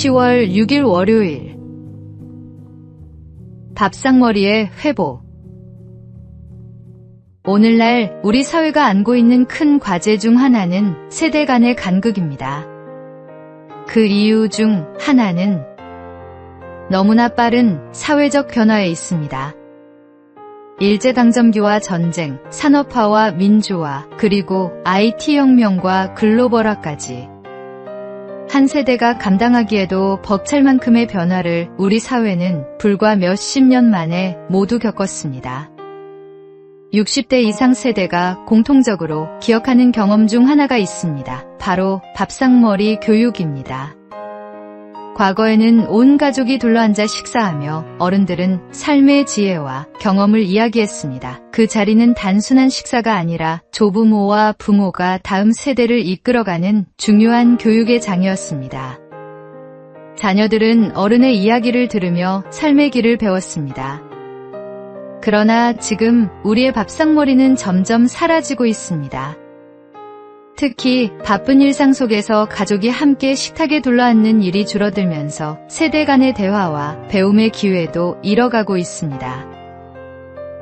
10월 6일 월요일. 밥상머리의 회복. 오늘날 우리 사회가 안고 있는 큰 과제 중 하나는 세대 간의 간극입니다. 그 이유 중 하나는 너무나 빠른 사회적 변화에 있습니다. 일제강점기와 전쟁, 산업화와 민주화, 그리고 IT혁명과 글로벌화까지 한 세대가 감당하기에도 벅찰 만큼의 변화를 우리 사회는 불과 몇십 년 만에 모두 겪었습니다. 60대 이상 세대가 공통적으로 기억하는 경험 중 하나가 있습니다. 바로 밥상머리 교육입니다. 과거에는 온 가족이 둘러앉아 식사하며 어른들은 삶의 지혜와 경험을 이야기했습니다. 그 자리는 단순한 식사가 아니라 조부모와 부모가 다음 세대를 이끌어가는 중요한 교육의 장이었습니다. 자녀들은 어른의 이야기를 들으며 삶의 길을 배웠습니다. 그러나 지금 우리의 밥상머리는 점점 사라지고 있습니다. 특히 바쁜 일상 속에서 가족이 함께 식탁에 둘러앉는 일이 줄어들면서 세대 간의 대화와 배움의 기회도 잃어가고 있습니다.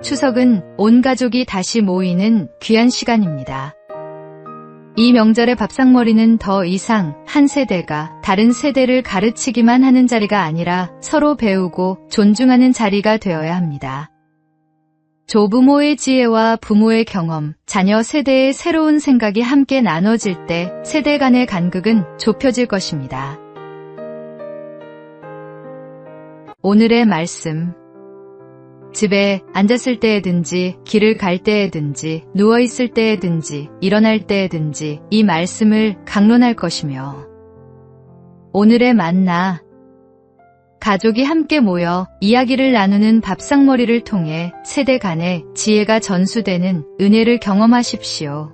추석은 온 가족이 다시 모이는 귀한 시간입니다. 이 명절의 밥상머리는 더 이상 한 세대가 다른 세대를 가르치기만 하는 자리가 아니라 서로 배우고 존중하는 자리가 되어야 합니다. 조부모의 지혜와 부모의 경험, 자녀 세대의 새로운 생각이 함께 나눠질 때 세대 간의 간극은 좁혀질 것입니다. 오늘의 말씀. 집에 앉았을 때에든지, 길을 갈 때에든지, 누워있을 때에든지, 일어날 때에든지 이 말씀을 강론할 것이며, 오늘의 만나. 가족이 함께 모여 이야기를 나누는 밥상머리를 통해 세대 간의 지혜가 전수되는 은혜를 경험하십시오.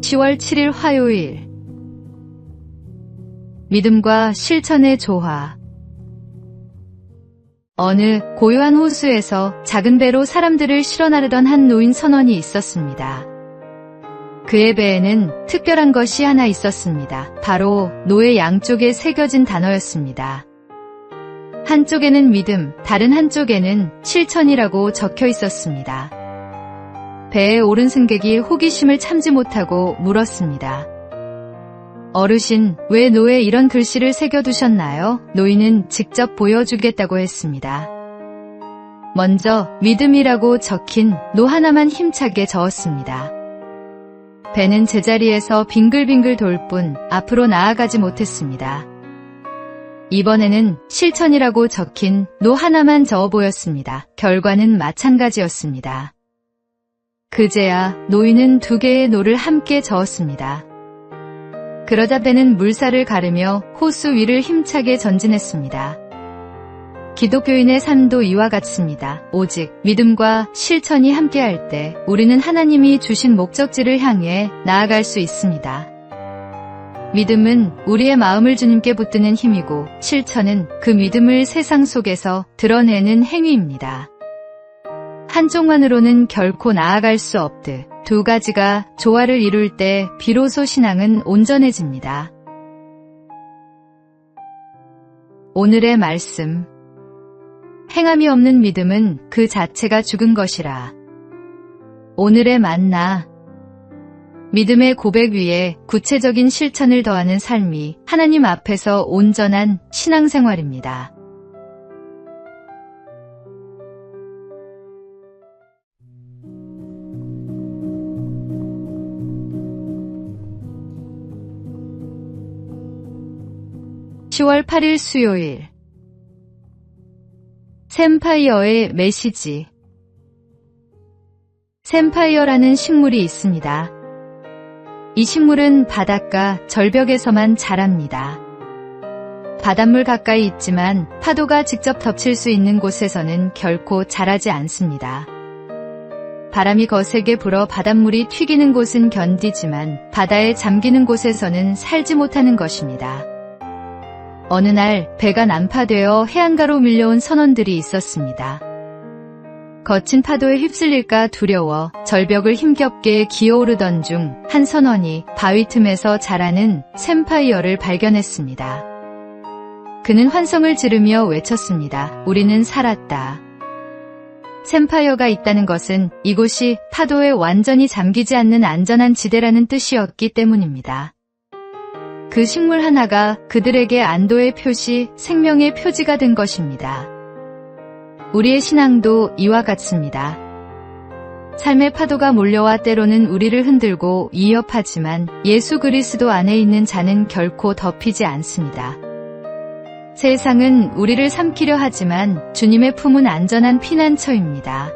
(10월 7일) 화요일. 믿음과 실천의 조화. 어느 고요한 호수에서 작은 배로 사람들을 실어 나르던 한 노인 선원이 있었습니다. 그의 배에는 특별한 것이 하나 있었습니다. 바로 노의 양쪽에 새겨진 단어였습니다. 한쪽에는 믿음, 다른 한쪽에는 실천이라고 적혀 있었습니다. 배에 오른 승객이 호기심을 참지 못하고 물었습니다. 어르신, 왜 노에 이런 글씨를 새겨두셨나요? 노인은 직접 보여주겠다고 했습니다. 먼저 믿음이라고 적힌 노 하나만 힘차게 저었습니다. 배는 제자리에서 빙글빙글 돌 뿐 앞으로 나아가지 못했습니다. 이번에는 실천이라고 적힌 노 하나만 저어 보였습니다. 결과는 마찬가지였습니다. 그제야 노인은 두 개의 노를 함께 저었습니다. 그러자 배는 물살을 가르며 호수 위를 힘차게 전진했습니다. 기독교인의 삶도 이와 같습니다. 오직 믿음과 실천이 함께할 때 우리는 하나님이 주신 목적지를 향해 나아갈 수 있습니다. 믿음은 우리의 마음을 주님께 붙드는 힘이고, 실천은 그 믿음을 세상 속에서 드러내는 행위입니다. 한쪽만으로는 결코 나아갈 수 없듯 두 가지가 조화를 이룰 때 비로소 신앙은 온전해집니다. 오늘의 말씀. 행함이 없는 믿음은 그 자체가 죽은 것이라. 오늘의 만나. 믿음의 고백 위에 구체적인 실천을 더하는 삶이 하나님 앞에서 온전한 신앙생활입니다. (10월 8일) 수요일. 샘파이어의 메시지. 샘파이어라는 식물이 있습니다. 이 식물은 바닷가 절벽에서만 자랍니다. 바닷물 가까이 있지만 파도가 직접 덮칠 수 있는 곳에서는 결코 자라지 않습니다. 바람이 거세게 불어 바닷물이 튀기는 곳은 견디지만 바다에 잠기는 곳에서는 살지 못하는 것입니다. 어느 날 배가 난파되어 해안가로 밀려온 선원들이 있었습니다. 거친 파도에 휩쓸릴까 두려워 절벽을 힘겹게 기어오르던 중 한 선원이 바위 틈에서 자라는 샘파이어를 발견했습니다. 그는 환성을 지르며 외쳤습니다. 우리는 살았다. 샘파이어가 있다는 것은 이곳이 파도에 완전히 잠기지 않는 안전한 지대라는 뜻이었기 때문입니다. 그 식물 하나가 그들에게 안도의 표시, 생명의 표지가 된 것입니다. 우리의 신앙도 이와 같습니다. 삶의 파도가 몰려와 때로는 우리를 흔들고 위협하지만 예수 그리스도 안에 있는 자는 결코 덮이지 않습니다. 세상은 우리를 삼키려 하지만 주님의 품은 안전한 피난처입니다.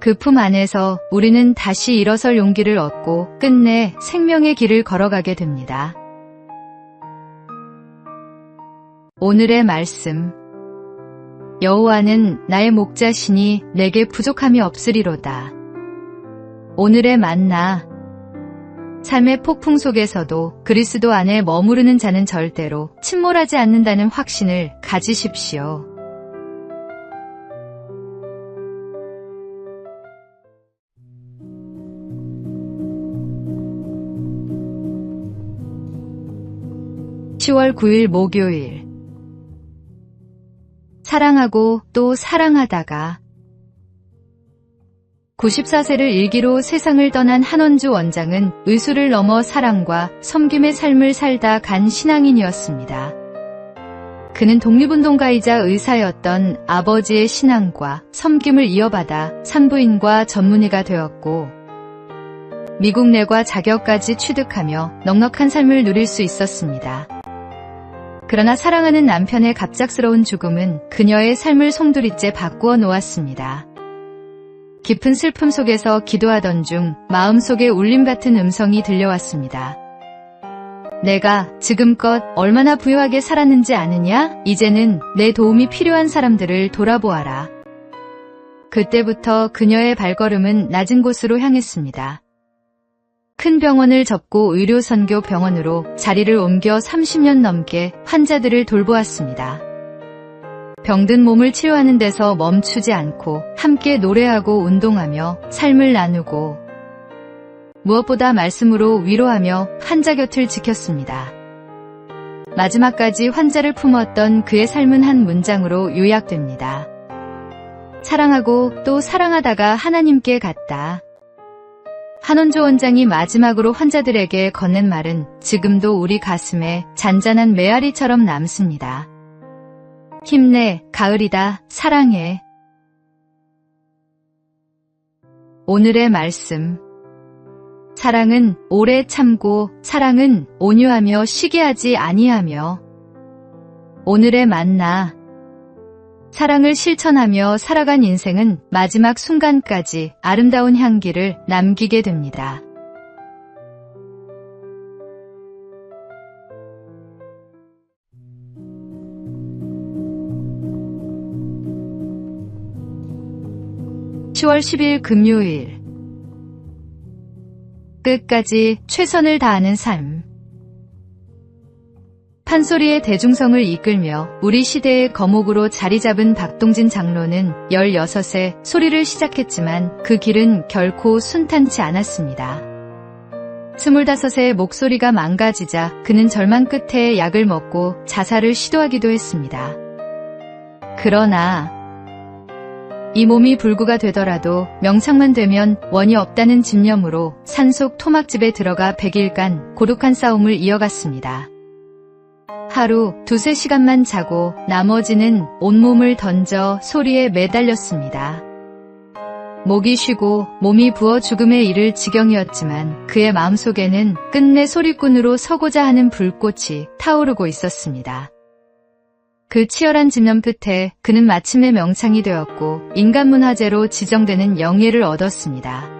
그 품 안에서 우리는 다시 일어설 용기를 얻고 끝내 생명의 길을 걸어가게 됩니다. 오늘의 말씀. 여호와는 나의 목자시니 내게 부족함이 없으리로다. 오늘의 만나. 삶의 폭풍 속에서도 그리스도 안에 머무르는 자는 절대로 침몰하지 않는다는 확신을 가지십시오. (10월 9일) 목요일. 사랑하고 또 사랑하다가. 94세를 일기로 세상을 떠난 한원주 원장은 의술을 넘어 사랑과 섬김의 삶을 살다 간 신앙인이었습니다. 그는 독립운동가이자 의사였던 아버지의 신앙과 섬김을 이어받아 산부인과 전문의가 되었고 미국 내과 자격까지 취득하며 넉넉한 삶을 누릴 수 있었습니다. 그러나 사랑하는 남편의 갑작스러운 죽음은 그녀의 삶을 송두리째 바꾸어 놓았습니다. 깊은 슬픔 속에서 기도하던 중 마음속에 울림 같은 음성이 들려왔습니다. 내가 지금껏 얼마나 부유하게 살았는지 아느냐? 이제는 내 도움이 필요한 사람들을 돌아보아라. 그때부터 그녀의 발걸음은 낮은 곳으로 향했습니다. 큰 병원을 접고 의료선교 병원으로 자리를 옮겨 30년 넘게 환자들을 돌보았습니다. 병든 몸을 치료하는 데서 멈추지 않고 함께 노래하고 운동하며 삶을 나누고 무엇보다 말씀으로 위로하며 환자 곁을 지켰습니다. 마지막까지 환자를 품었던 그의 삶은 한 문장으로 요약됩니다. 사랑하고 또 사랑하다가 하나님께 갔다. 한원주 원장이 마지막으로 환자들에게 건넨 말은 지금도 우리 가슴에 잔잔한 메아리처럼 남습니다. 힘내, 가을이다, 사랑해. 오늘의 말씀. 사랑은 오래 참고 사랑은 온유하며 시기하지 아니하며. 오늘의 만나. 사랑을 실천하며 살아간 인생은 마지막 순간까지 아름다운 향기를 남기게 됩니다. (10월 10일) 금요일. 끝까지 최선을 다하는 삶. 판소리의 대중성을 이끌며 우리 시대의 거목으로 자리 잡은 박동진 장로는 16세 소리를 시작했지만 그 길은 결코 순탄치 않았습니다. 25세 목소리가 망가지자 그는 절망 끝에 약을 먹고 자살을 시도하기도 했습니다. 그러나 이 몸이 불구가 되더라도 명상만 되면 원이 없다는 집념으로 산속 토막집에 들어가 100일간 고독한 싸움을 이어갔습니다. 하루 2~3시간만 자고 나머지는 온몸을 던져 소리에 매달렸습니다. 목이 쉬고 몸이 부어 죽음에 이를 지경이었지만 그의 마음속에는 끝내 소리꾼으로 서고자 하는 불꽃이 타오르고 있었습니다. 그 치열한 집념 끝에 그는 마침내 명창이 되었고 인간문화재로 지정되는 영예를 얻었습니다.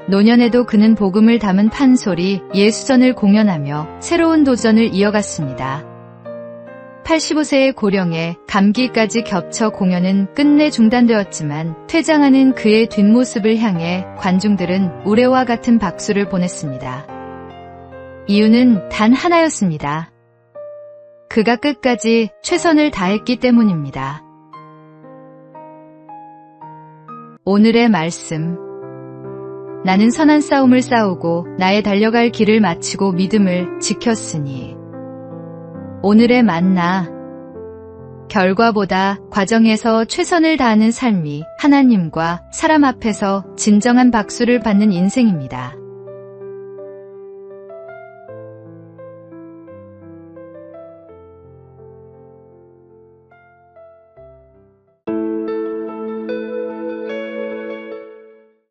노년에도 그는 복음을 담은 판소리, 예수전을 공연하며 새로운 도전을 이어갔습니다. 85세의 고령에 감기까지 겹쳐 공연은 끝내 중단되었지만 퇴장하는 그의 뒷모습을 향해 관중들은 우레와 같은 박수를 보냈습니다. 이유는 단 하나였습니다. 그가 끝까지 최선을 다했기 때문입니다. 오늘의 말씀. 나는 선한 싸움을 싸우고 나의 달려갈 길을 마치고 믿음을 지켰으니. 오늘의 만나. 결과보다 과정에서 최선을 다하는 삶이 하나님과 사람 앞에서 진정한 박수를 받는 인생입니다.